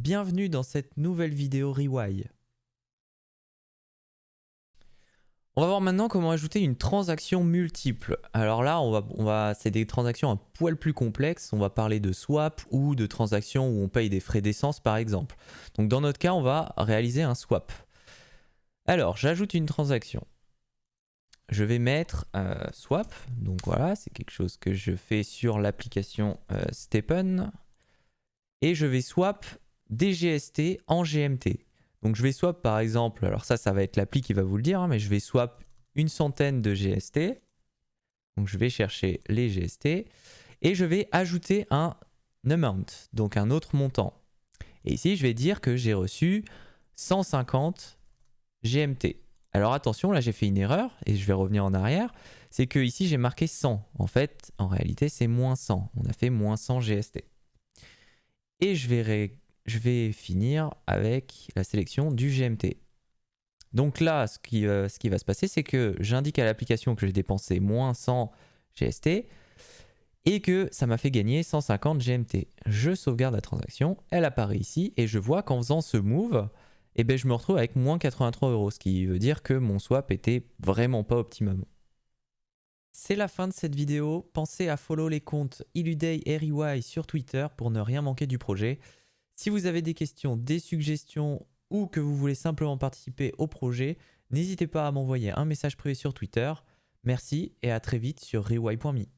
bienvenue dans cette nouvelle vidéo Rewy. On va voir maintenant comment ajouter une transaction multiple. Alors là, c'est des transactions un poil plus complexes. On va parler de swap ou de transactions où on paye des frais d'essence par exemple. Donc dans notre cas, on va réaliser un swap. Alors, j'ajoute une transaction. Je vais mettre swap. Donc voilà, c'est quelque chose que je fais sur l'application Stepen. Et je vais swap des GST en GMT. Donc je vais swap par exemple, alors ça va être l'appli qui va vous le dire, hein, mais je vais swap une centaine de GST. Donc je vais chercher les GST et je vais ajouter un amount, donc un autre montant. Et ici je vais dire que j'ai reçu 150 GMT. Alors attention, là j'ai fait une erreur et je vais revenir en arrière. C'est que ici j'ai marqué 100. En fait, en réalité c'est moins 100. On a fait moins 100 GST. Et je vais finir avec la sélection du GMT. Donc là, ce qui va se passer, c'est que j'indique à l'application que j'ai dépensé moins 100 GST et que ça m'a fait gagner 150 GMT. Je sauvegarde la transaction, elle apparaît ici et je vois qu'en faisant ce move, eh ben, je me retrouve avec moins 83 €, ce qui veut dire que mon swap était vraiment pas optimum. C'est la fin de cette vidéo. Pensez à follow les comptes Illuday et Rewy sur Twitter pour ne rien manquer du projet. Si vous avez des questions, des suggestions ou que vous voulez simplement participer au projet, n'hésitez pas à m'envoyer un message privé sur Twitter. Merci et à très vite sur rewy.me.